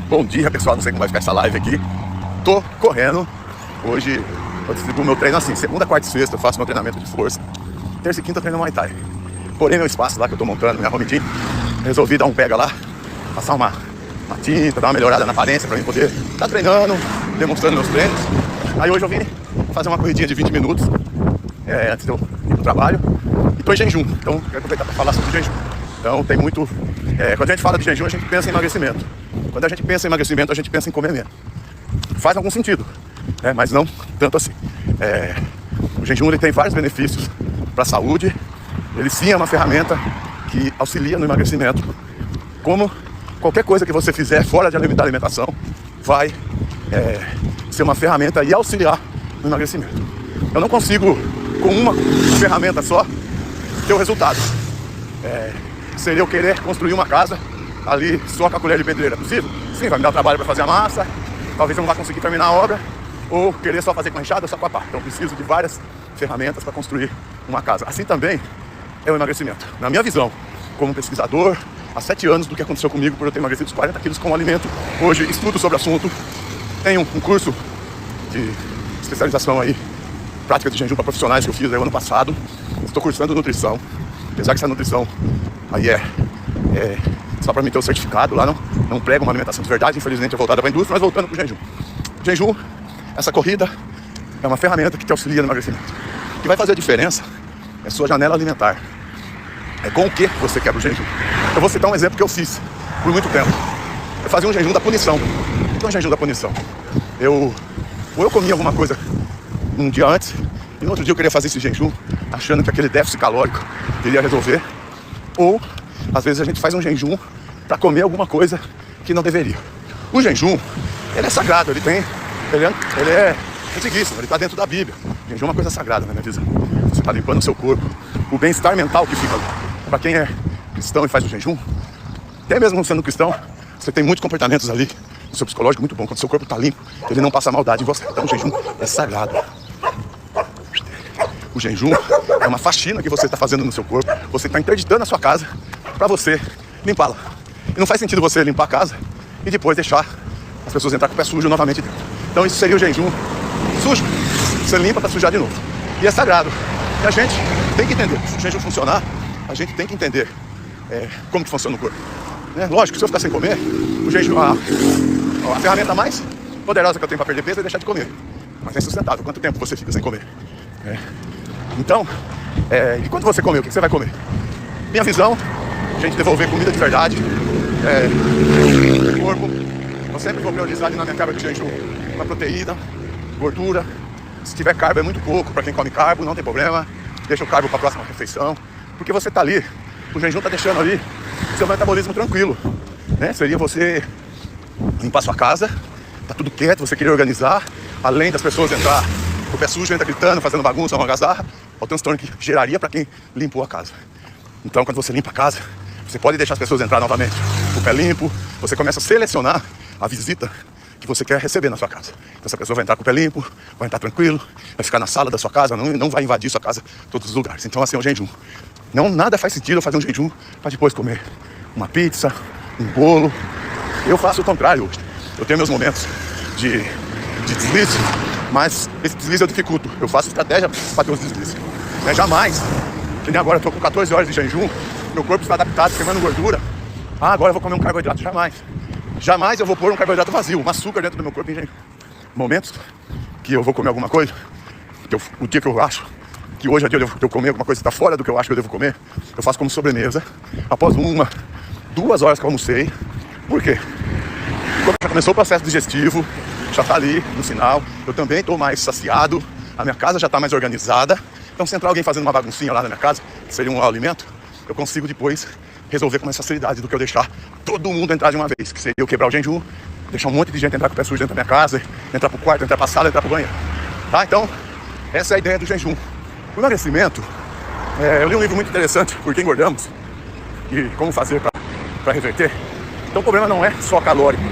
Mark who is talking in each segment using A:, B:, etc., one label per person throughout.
A: Bom dia, pessoal, não sei como vai ficar essa live aqui. Tô correndo. Hoje eu distribuo meu treino assim, segunda, quarta e sexta eu faço meu treinamento de força. Terça e quinta eu treino Muay Thai. Porém, meu espaço lá que eu tô montando, minha home gym, resolvi dar um pega lá, passar uma tinta, dar uma melhorada na aparência pra mim poder estar treinando, demonstrando meus treinos. Aí hoje eu vim fazer uma corridinha de 20 minutos antes de eu ir pro trabalho. E tô em jejum, então quero aproveitar para falar sobre jejum. Então tem muito... quando a gente fala de jejum, a gente pensa em emagrecimento. Quando a gente pensa em emagrecimento, a gente pensa em comer menos. Faz algum sentido, mas não tanto assim. O jejum ele tem vários benefícios para a saúde. Ele sim é uma ferramenta que auxilia no emagrecimento. Como qualquer coisa que você fizer fora da alimentação vai ser uma ferramenta e auxiliar no emagrecimento. Eu não consigo, com uma ferramenta só, ter o resultado. Seria eu querer construir uma casa ali só com a colher de pedreira. Possível? Sim, vai me dar trabalho para fazer a massa. Talvez eu não vá conseguir terminar a obra. Ou querer só fazer com a enxada ou só com a pá. Então eu preciso de várias ferramentas para construir uma casa. Assim também é o emagrecimento. Na minha visão, como pesquisador, há 7 anos do que aconteceu comigo por eu ter emagrecido os 40 quilos com alimento. Hoje estudo sobre o assunto. Tenho um curso de especialização aí, prática de jejum para profissionais que eu fiz aí ano passado. Estou cursando nutrição. Apesar que essa nutrição aí só para mim ter o certificado lá, não prega uma alimentação de verdade, infelizmente é voltada para a indústria, mas voltando para o jejum. O jejum, essa corrida, é uma ferramenta que te auxilia no emagrecimento. O que vai fazer a diferença é sua janela alimentar. É com o que você quebra o jejum. Eu vou citar um exemplo que eu fiz por muito tempo. Eu fazia um jejum da punição. O que é um jejum da punição? Ou eu comia alguma coisa um dia antes, e no outro dia eu queria fazer esse jejum, achando que aquele déficit calórico iria resolver. Ou, às vezes, a gente faz um jejum para comer alguma coisa que não deveria. O jejum, ele é sagrado, ele é antiguíssimo, ele está dentro da Bíblia. O jejum é uma coisa sagrada, na minha visão. Você está limpando o seu corpo, o bem-estar mental que fica ali. Para quem é cristão e faz o jejum, até mesmo sendo cristão, você tem muitos comportamentos ali no seu psicológico muito bom. Quando o seu corpo está limpo, ele não passa maldade em você. Então o jejum é sagrado. O jejum é uma faxina que você está fazendo no seu corpo. Você está interditando a sua casa para você limpá-la. E não faz sentido você limpar a casa e depois deixar as pessoas entrar com o pé sujo novamente dentro. Então isso seria o jejum sujo. Você limpa para sujar de novo. E é sagrado. E a gente tem que entender. Se o jejum funcionar, a gente tem que entender como que funciona o corpo. Lógico, se eu ficar sem comer, o jejum, a ferramenta mais poderosa que eu tenho para perder peso é deixar de comer. Mas é insustentável. Quanto tempo você fica sem comer? Então, e quando você comer, o que você vai comer? Minha visão, a gente devolver comida de verdade, corpo. Eu sempre vou priorizar ali na minha carga de jejum uma proteína, gordura. Se tiver carbo é muito pouco, para quem come carbo não tem problema. Deixa o carbo para a próxima refeição. Porque você tá ali, o jejum tá deixando ali seu metabolismo tranquilo. Seria você limpar sua casa, tá tudo quieto, você queria organizar, além das pessoas entrar com o pé sujo, entra gritando, fazendo bagunça, uma algazarra, o transtorno que geraria para quem limpou a casa. Então, quando você limpa a casa, você pode deixar as pessoas entrar novamente com o pé limpo, você começa a selecionar a visita que você quer receber na sua casa. Então, essa pessoa vai entrar com o pé limpo, vai entrar tranquilo, vai ficar na sala da sua casa, não vai invadir sua casa em todos os lugares. Então, assim é o jejum. Nada faz sentido eu fazer um jejum para depois comer uma pizza, um bolo. Eu faço o contrário hoje. Eu tenho meus momentos de deslize, mas esse deslize eu dificulto. Eu faço estratégia para ter os deslizes. Jamais, que nem agora eu tô com 14 horas de jejum, meu corpo está adaptado, queimando gordura. Agora eu vou comer um carboidrato. Jamais eu vou pôr um carboidrato vazio, um açúcar dentro do meu corpo em jejum. Momentos que eu vou comer alguma coisa, o dia que eu acho que hoje é dia de eu comer alguma coisa que está fora do que eu acho que eu devo comer, eu faço como sobremesa, após 2 horas que eu almocei. Por quê? Quando já começou o processo digestivo, já está ali no sinal, eu também estou mais saciado, a minha casa já está mais organizada. Então, se entrar alguém fazendo uma baguncinha lá na minha casa, que seria um alimento, eu consigo depois resolver com mais facilidade do que eu deixar todo mundo entrar de uma vez, que seria eu quebrar o jejum, deixar um monte de gente entrar com o pé sujo dentro da minha casa, entrar pro quarto, entrar pra sala, entrar pro banheiro. Então, essa é a ideia do jejum. O emagrecimento, eu li um livro muito interessante, Por que Engordamos, e como fazer para reverter. Então, o problema não é só calórico,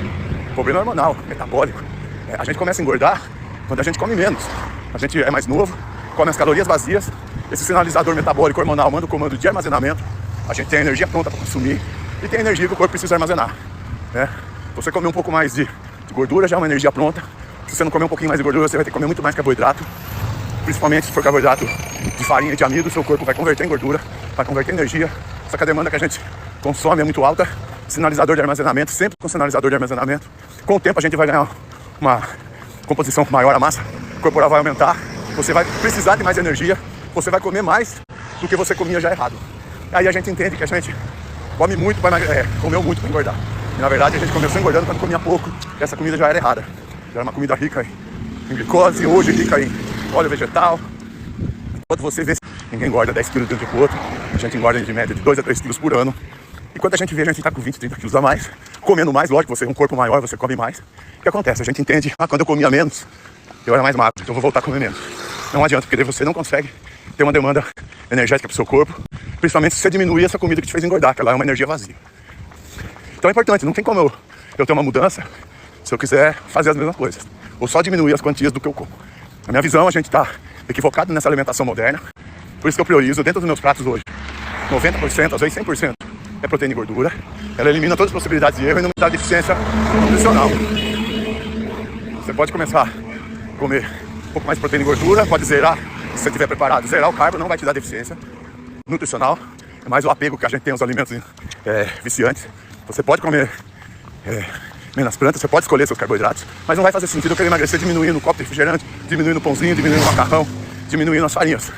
A: o problema é hormonal, metabólico. A gente começa a engordar quando a gente come menos. A gente é mais novo, come as calorias vazias, esse sinalizador metabólico hormonal manda o comando de armazenamento, a gente tem a energia pronta para consumir e tem a energia que o corpo precisa armazenar. Você comer um pouco mais de gordura, já é uma energia pronta. Se você não comer um pouquinho mais de gordura, você vai ter que comer muito mais carboidrato. Principalmente se for carboidrato de farinha e de amido, seu corpo vai converter em gordura, vai converter em energia. Só que a demanda que a gente consome é muito alta. Sinalizador de armazenamento, sempre com sinalizador de armazenamento. Com o tempo a gente vai ganhar uma composição maior, a massa corporal vai aumentar. Você vai precisar de mais energia, você vai comer mais do que você comia já errado. Aí a gente entende que a gente come muito para comeu muito para engordar. E na verdade a gente começou engordando quando comia pouco. E essa comida já era errada. Já era uma comida rica em glicose, hoje rica em óleo vegetal. Enquanto você vê, ninguém engorda 10 quilos de um pro outro. A gente engorda de média de 2 a 3 quilos por ano. E quando a gente vê, a gente está com 20, 30 quilos a mais. Comendo mais, lógico, você é um corpo maior, você come mais. O que acontece? A gente entende, quando eu comia menos, eu era mais magro, então eu vou voltar a comer menos. Não adianta, porque daí você não consegue ter uma demanda energética pro seu corpo. Principalmente se você diminuir essa comida que te fez engordar, que ela é uma energia vazia. Então é importante, não tem como eu ter uma mudança se eu quiser fazer as mesmas coisas. Ou só diminuir as quantias do que eu como. Na minha visão, a gente está equivocado nessa alimentação moderna. Por isso que eu priorizo dentro dos meus pratos hoje 90%, às vezes 100% é proteína e gordura. Ela elimina todas as possibilidades de erro e não me dá deficiência nutricional. Você pode começar a comer um pouco mais de proteína e gordura, pode zerar, se você estiver preparado, zerar o carbo não vai te dar deficiência nutricional. É mais o apego que a gente tem aos alimentos viciantes. Você pode comer menos plantas, você pode escolher seus carboidratos, mas não vai fazer sentido eu querer emagrecer diminuindo o copo de refrigerante, diminuindo o pãozinho, diminuindo o macarrão, diminuindo as farinhas.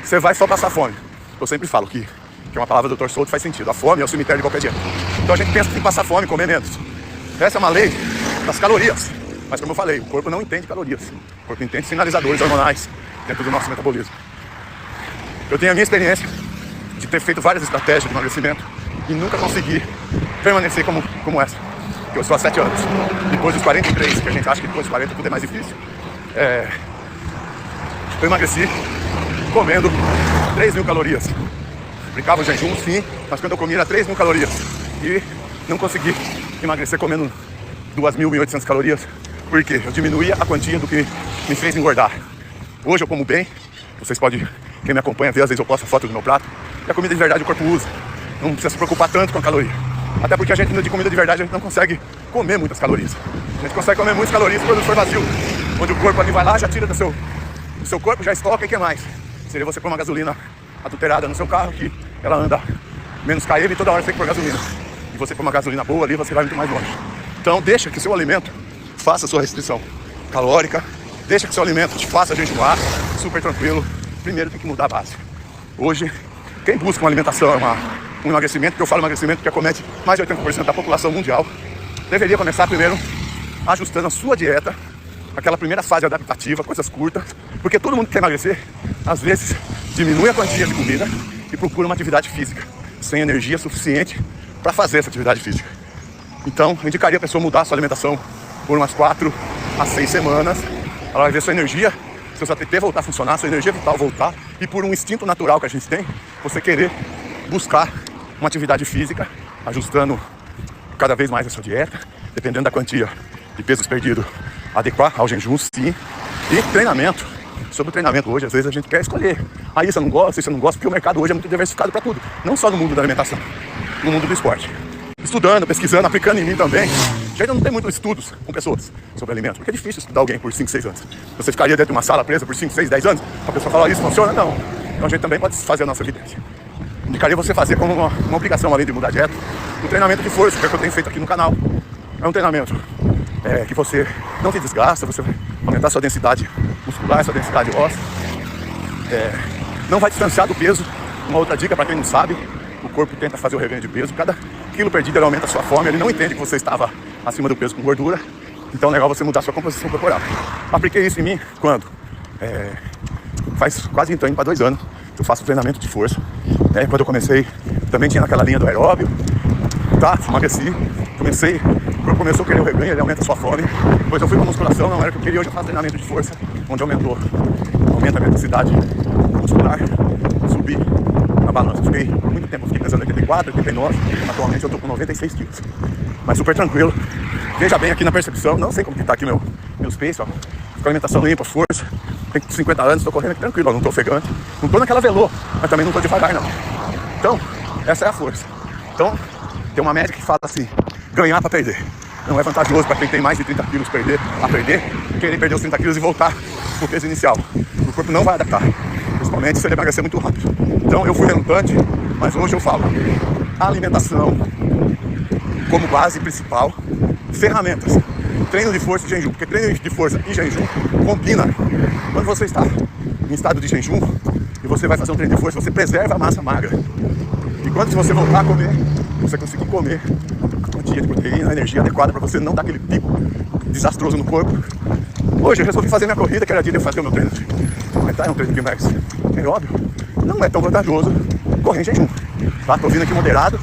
A: Você vai só passar fome. Eu sempre falo que é uma palavra do Dr. Souto, faz sentido. A fome é o cemitério de qualquer dieta. Então a gente pensa que tem que passar fome e comer menos. Essa é uma lei das calorias. Mas como eu falei, o corpo não entende calorias. O corpo entende sinalizadores hormonais dentro do nosso metabolismo. Eu tenho a minha experiência de ter feito várias estratégias de emagrecimento e nunca consegui permanecer como essa. Que eu estou há 7 anos. Depois dos 43, que a gente acha que depois dos 40 tudo é mais difícil. Eu emagreci comendo 3.000 calorias. Aplicava o jejum, sim, mas quando eu comia era 3.000 calorias. E não consegui emagrecer comendo 2.800 calorias. Por quê? Eu diminuía a quantia do que me fez engordar. Hoje eu como bem. Vocês podem, quem me acompanha, ver, às vezes eu posto foto do meu prato. E a comida de verdade o corpo usa. Não precisa se preocupar tanto com a caloria. Até porque a gente, de comida de verdade, a gente não consegue comer muitas calorias. A gente consegue comer muitas calorias quando for vazio. Onde o corpo ali vai lá, já tira do seu corpo, já estoca e quer mais. Seria você pôr uma gasolina adulterada no seu carro, que ela anda menos km e toda hora você tem que pôr gasolina. E você pôr uma gasolina boa ali, você vai muito mais longe. Então deixa que o seu alimento faça a sua restrição calórica. Deixa que o seu alimento te faça jejuar, super tranquilo. Primeiro tem que mudar a base. Hoje, quem busca uma alimentação, um emagrecimento, que eu falo emagrecimento porque acomete mais de 80% da população mundial, deveria começar primeiro ajustando a sua dieta, aquela primeira fase adaptativa, coisas curtas, porque todo mundo que quer emagrecer, às vezes, diminui a quantia de comida e procura uma atividade física, sem energia suficiente para fazer essa atividade física. Então, eu indicaria a pessoa mudar a sua alimentação por umas 4 a 6 semanas, ela vai ver sua energia, seu ATP voltar a funcionar, sua energia vital voltar, e por um instinto natural que a gente tem, você querer buscar uma atividade física, ajustando cada vez mais a sua dieta, dependendo da quantia de pesos perdidos, adequar ao jejum, sim, e treinamento. Sobre o treinamento hoje, às vezes a gente quer escolher. Aí isso eu não gosto, isso eu não gosto, porque o mercado hoje é muito diversificado para tudo, não só no mundo da alimentação, no mundo do esporte. Estudando, pesquisando, aplicando em mim também. Já ainda não tem muitos estudos com pessoas sobre alimentos, porque é difícil estudar alguém por 5, 6 anos. Você ficaria dentro de uma sala presa por 5, 6, 10 anos, a pessoa falar isso funciona? Não. Então a gente também pode fazer a nossa evidência. Indicaria você fazer como uma obrigação, além de mudar a dieta, o treinamento de força, que é o que eu tenho feito aqui no canal. É um treinamento que você não te desgasta, você vai aumentar sua densidade muscular, sua densidade óssea. Não vai distanciar do peso. Uma outra dica para quem não sabe, o corpo tenta fazer o reganho de peso. Cada quilo perdido ele aumenta a sua fome, ele não entende que você estava acima do peso com gordura. Então é legal você mudar a sua composição corporal. Apliquei isso em mim quando? Faz quase então, indo para 2 anos. Eu faço treinamento de força. Quando eu comecei, também tinha naquela linha do aeróbio. Emagreci. O corpo começou a querer o reganho, ele aumenta a sua fome. Depois eu fui para musculação, não era o que eu queria. Hoje eu faço treinamento de força, onde aumenta a minha densidade muscular. Subi na balança. Fiquei por muito tempo, fiquei pesando 84, 89. Atualmente eu estou com 96 quilos. Mas super tranquilo. Veja bem aqui na percepção, não sei como que tá aqui meus peitos, ó. Com alimentação limpa, força. Tenho 50 anos, estou correndo aqui tranquilo, ó. Não estou ofegante. Não estou naquela velô, mas também não estou devagar, não. Então, essa é a força. Então, tem uma médica que fala assim, ganhar para perder. Não é vantajoso para quem tem mais de 30 quilos querer perder os 30 quilos e voltar pro peso inicial. O corpo não vai adaptar, principalmente se ele emagrecer muito rápido. Então eu fui relutante, mas hoje eu falo, alimentação como base principal, ferramentas, treino de força e jejum, porque treino de força e jejum combina. Quando você está em estado de jejum e você vai fazer um treino de força, você preserva a massa magra. E quando você voltar a comer, você conseguir comer a quantia de proteína, a energia adequada para você não dar aquele pico desastroso no corpo. Hoje eu resolvi fazer minha corrida, que era dia de eu fazer o meu treino. Mas tá, é um treino que mais aeróbio, não é tão vantajoso correr em jejum. Tá? Tô vindo aqui moderado,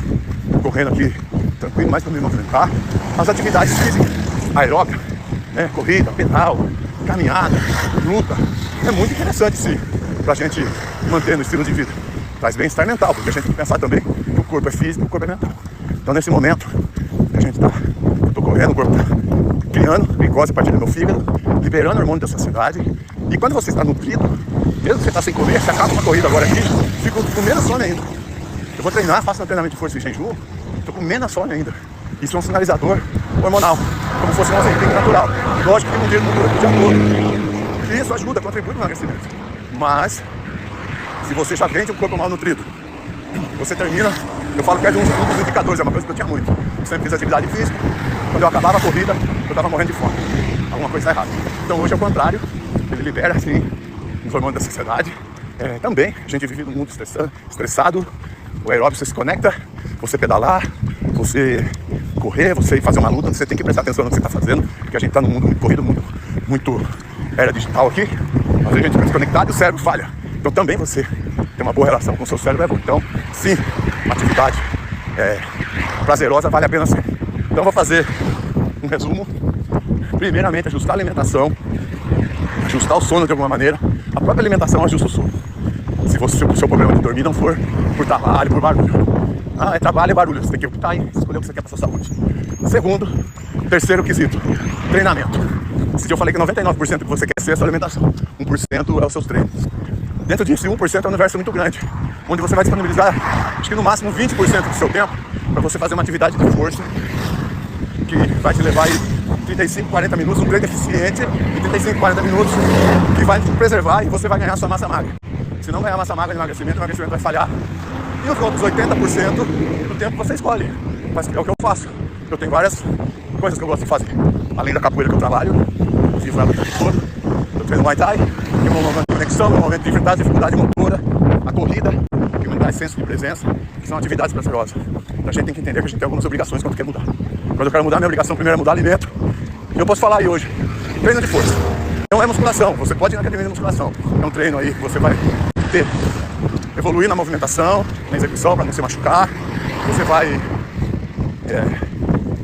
A: correndo aqui tranquilo, mais para me movimentar. As atividades físicas, aeróbica, né? Corrida, pedal, caminhada, luta, é muito interessante sim, pra gente manter no estilo de vida. Traz bem-estar mental, porque a gente tem que pensar também que o corpo é físico, o corpo é mental. Então nesse momento que a gente eu tô correndo, o corpo tá criando glicose a partir do meu fígado, liberando o hormônio da saciedade. E quando você está nutrido, mesmo que você está sem comer, você acaba uma corrida agora aqui, fica com menos fome ainda. Eu vou treinar, faço meu treinamento de força e jejum, tô com menos fome ainda. Isso é um sinalizador hormonal, como se fosse um azeitinho natural. Lógico que não dura o dia todo. E isso ajuda, contribui no emagrecimento. Mas, se você já vem de um corpo mal nutrido, você termina, eu falo que é de uns indicadores, é uma coisa que eu tinha muito. Eu sempre fiz atividade física, quando eu acabava a corrida, eu estava morrendo de fome. Alguma coisa está errada. Então hoje é o contrário, ele libera assim os hormônios da sociedade. Também, a gente vive num mundo estressado, o aeróbio você se conecta, você pedalar, você correr, você fazer uma luta, você tem que prestar atenção no que você está fazendo, porque a gente está num mundo muito corrido, muito era digital aqui, às vezes a gente fica desconectado e o cérebro falha. Então também você tem uma boa relação com o seu cérebro, é bom. Então, sim, uma atividade prazerosa vale a pena sim. Então vou fazer um resumo. Primeiramente, ajustar a alimentação, ajustar o sono de alguma maneira. A própria alimentação ajusta o sono. Se o seu problema de dormir não for por trabalho, por barulho. É trabalho e barulho, você tem que optar e escolher o que você quer para sua saúde. Terceiro quesito, treinamento. Esse dia eu falei que 99% do que você quer ser é a sua alimentação, 1% é os seus treinos. Dentro disso, 1% é um universo muito grande, onde você vai disponibilizar, acho que no máximo 20% do seu tempo para você fazer uma atividade de força que vai te levar aí 35, 40 minutos, um treino eficiente, e 35, 40 minutos que vai te preservar e você vai ganhar sua massa magra. Se não ganhar massa magra de emagrecimento, o emagrecimento vai falhar. E os outros 80% do tempo você escolhe. Mas é o que eu faço. Eu tenho várias coisas que eu gosto de fazer. Além da capoeira que eu trabalho, eu vivo ela o tempo todo. Eu treino Muay Thai, que é um momento de conexão, um momento de enfrentar a dificuldade motora, a corrida, que me dá senso de presença, que são atividades prazerosas. Então a gente tem que entender que a gente tem algumas obrigações quando quer mudar. Quando eu quero mudar, minha obrigação primeiro é mudar alimento. E eu posso falar aí hoje, treino de força. Não é musculação, você pode ir na academia de musculação. É um treino aí que você vai evoluir na movimentação, na execução para não se machucar. Você vai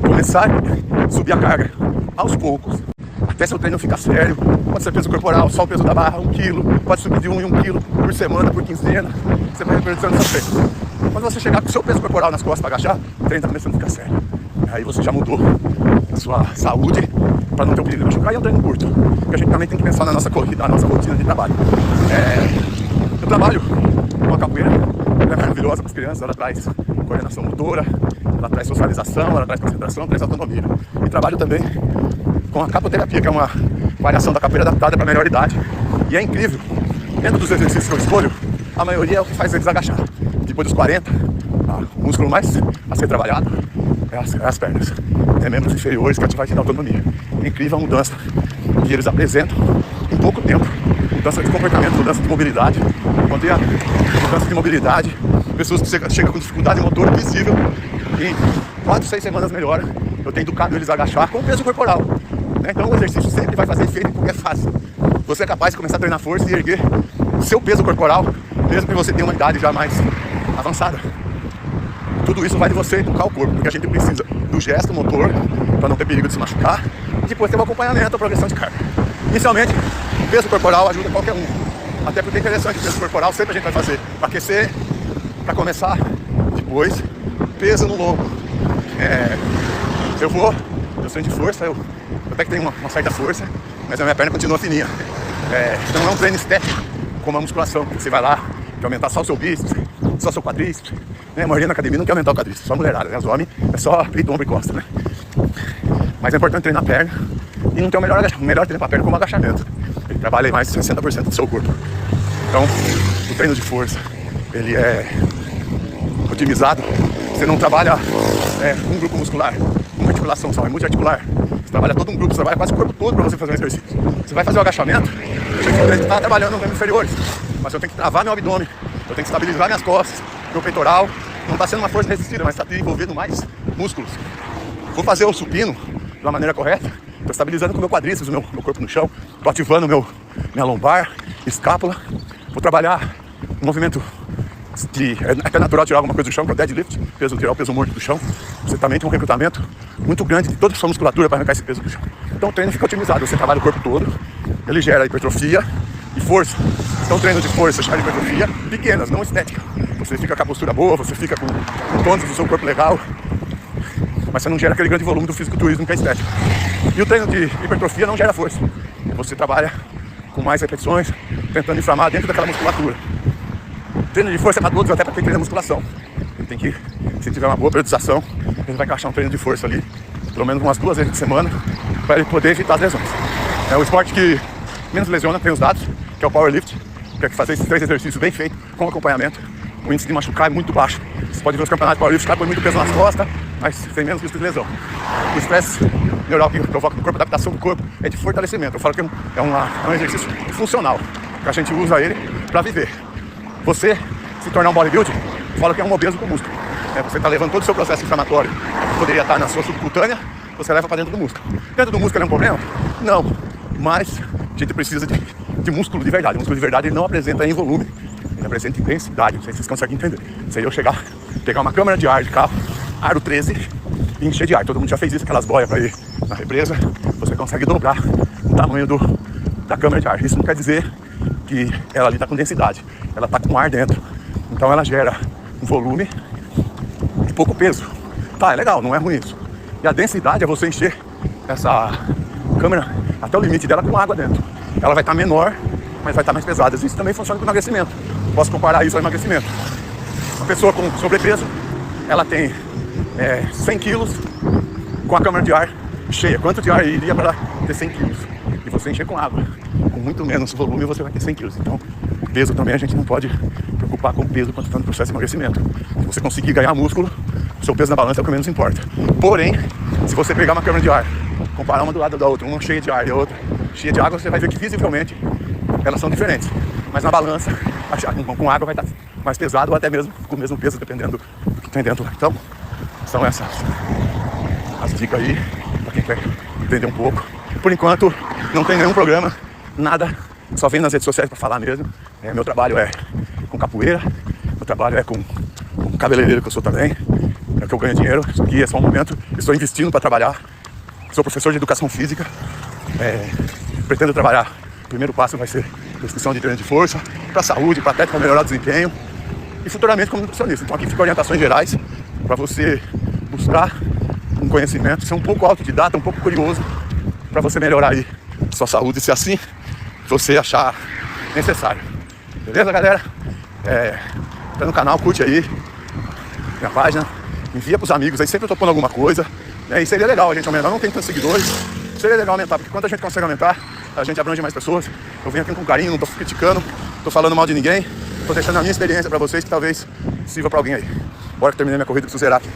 A: começar a subir a carga aos poucos, até seu treino ficar sério. Pode ser peso corporal, só o peso da barra, 1 kg, pode subir de 1 em 1 kg por semana, por quinzena. Você vai reproduzindo seu treino. Quando você chegar com o seu peso corporal nas costas para agachar, o treino está começando a ficar sério. Aí você já mudou a sua saúde para não ter o perigo de machucar, e é um treino curto. Porque a gente também tem que pensar na nossa corrida, na nossa rotina de trabalho. Eu trabalho com a capoeira, ela é maravilhosa para as crianças, ela traz coordenação motora, ela traz socialização, ela traz concentração, traz autonomia. E trabalho também com a capoterapia, que é uma variação da capoeira adaptada para a melhor idade. E é incrível, dentro dos exercícios que eu escolho, a maioria é o que faz eles agachar. Depois dos 40, o músculo mais a ser trabalhado é as pernas. É membros inferiores que vai te dar autonomia. É incrível a mudança que eles apresentam em pouco tempo. Mudança de comportamento, mudança de mobilidade. Quando tem a mudança de mobilidade, pessoas que chegam com dificuldade motora visível, em 4, 6 semanas melhora. Eu tenho educado eles a agachar com o peso corporal. Então o exercício sempre vai fazer efeito porque é fácil. Você é capaz de começar a treinar força e erguer o seu peso corporal, mesmo que você tenha uma idade já mais avançada. Tudo isso vai de você educar o corpo, porque a gente precisa do gesto motor para não ter perigo de se machucar, e depois ter um acompanhamento, a progressão de carga. Inicialmente, o peso corporal ajuda qualquer um, até porque é interessante, o peso corporal sempre a gente vai fazer para aquecer, para começar, depois peso no lombo. Eu sou de força, eu até que tenho uma certa força, mas a minha perna continua fininha. Então não é um treino estético como a musculação, que você vai lá, quer aumentar só o seu bíceps, só o seu quadríceps. A maioria na academia não quer aumentar o quadríceps, só a mulherada, né? Os homens é só peito, ombro e costa, né? Mas é importante treinar a perna e não ter o melhor treino para a perna como agachamento. Ele trabalha mais de 60% do seu corpo. Então, o treino de força, ele é otimizado. Você não trabalha um grupo muscular, uma articulação só, é multiarticular. Você trabalha todo um grupo, você trabalha quase o corpo todo para você fazer um exercício. Você vai fazer o agachamento, você está trabalhando nos membros inferiores, mas eu tenho que travar meu abdômen, eu tenho que estabilizar minhas costas, meu peitoral. Não está sendo uma força resistida, mas está desenvolvendo mais músculos. Vou fazer o supino de uma maneira correta, estou estabilizando com o meu quadríceps, o meu corpo no chão, estou ativando minha lombar, escápula. Vou trabalhar um movimento que é até natural tirar alguma coisa do chão, que é o deadlift, tirar o peso morto do chão. Você também tem um recrutamento muito grande de toda a sua musculatura para arrancar esse peso do chão. Então o treino fica otimizado, você trabalha o corpo todo, ele gera hipertrofia e força. Então treino de força gera hipertrofia pequenas, não estética. Você fica com a postura boa, você fica com o tônus do seu corpo legal, mas você não gera aquele grande volume do fisiculturismo que é estético. E o treino de hipertrofia não gera força. Você trabalha com mais repetições, tentando inflamar dentro daquela musculatura. Treino de força é para todos, até para quem treina musculação. Ele tem que, se tiver uma boa periodização, ele vai encaixar um treino de força ali, pelo menos umas 2 vezes por semana, para ele poder evitar as lesões. É o esporte que menos lesiona, tem os dados, que é o powerlift, que é fazer esses 3 exercícios bem feitos, com acompanhamento. O índice de machucar é muito baixo. Você pode ver os campeonatos de powerlift, o cara põe muito peso nas costas, mas tem menos risco de lesão. O estresse neural que provoca no corpo, a adaptação do corpo, é de fortalecimento. Eu falo que é um exercício funcional, que a gente usa ele para viver. Você se tornar um bodybuilder, fala que é um obeso com músculo. Você está levando todo o seu processo inflamatório, que poderia estar na sua subcutânea, você leva para dentro do músculo. Dentro do músculo é um problema? Não, mas a gente precisa de músculo de verdade. O músculo de verdade ele não apresenta em volume, ele apresenta em densidade. Não sei se vocês conseguem entender. Seria eu pegar uma câmara de ar de carro, aro 13, e encher de ar. Todo mundo já fez isso, aquelas boias para ir na represa. Você consegue dobrar o tamanho da câmara de ar. Isso não quer dizer que ela ali está com densidade, ela está com ar dentro. Então ela gera um volume de pouco peso. Tá, é legal, não é ruim isso. E a densidade é você encher essa câmera até o limite dela com água dentro. Ela vai estar menor, mas vai estar mais pesada. Isso também funciona com emagrecimento. Posso comparar isso ao emagrecimento. Uma pessoa com sobrepeso, ela tem 100 quilos com a câmara de ar cheia. Quanto de ar iria para ter 100 quilos? E você encher com água, com muito menos volume, você vai ter 100 quilos. Então, o peso também a gente não pode preocupar com o peso quando está no processo de emagrecimento. Se você conseguir ganhar músculo, o seu peso na balança é o que menos importa. Porém, se você pegar uma câmara de ar, comparar uma do lado da outra, uma cheia de ar e a outra cheia de água, você vai ver que visivelmente elas são diferentes. Mas na balança, com água vai estar mais pesado ou até mesmo com o mesmo peso, dependendo do que tem dentro lá. Então, são essas as dicas aí, para quem quer entender um pouco. Por enquanto, não tem nenhum programa, nada, só vem nas redes sociais para falar mesmo. Meu trabalho é com capoeira, meu trabalho é com cabeleireiro, que eu sou também, é que eu ganho dinheiro. Isso aqui é só um momento, estou investindo para trabalhar. Sou professor de educação física, pretendo trabalhar. O primeiro passo vai ser prescrição de treino de força, para a saúde, para até para melhorar o desempenho e futuramente como nutricionista. Então aqui ficam orientações gerais para você buscar um conhecimento, ser um pouco autodidata, um pouco curioso, para você melhorar aí sua saúde, se assim você achar necessário. Beleza, galera? Tá no canal, curte aí minha página, envia pros amigos aí, sempre eu tô pondo alguma coisa. E seria legal a gente aumentar, não tem tantos seguidores, seria legal aumentar, porque quando a gente consegue aumentar, a gente abrange mais pessoas. Eu venho aqui com carinho, não tô criticando, tô falando mal de ninguém, tô deixando a minha experiência pra vocês que talvez sirva pra alguém aí. Bora que terminei minha corrida, preciso zerar aqui.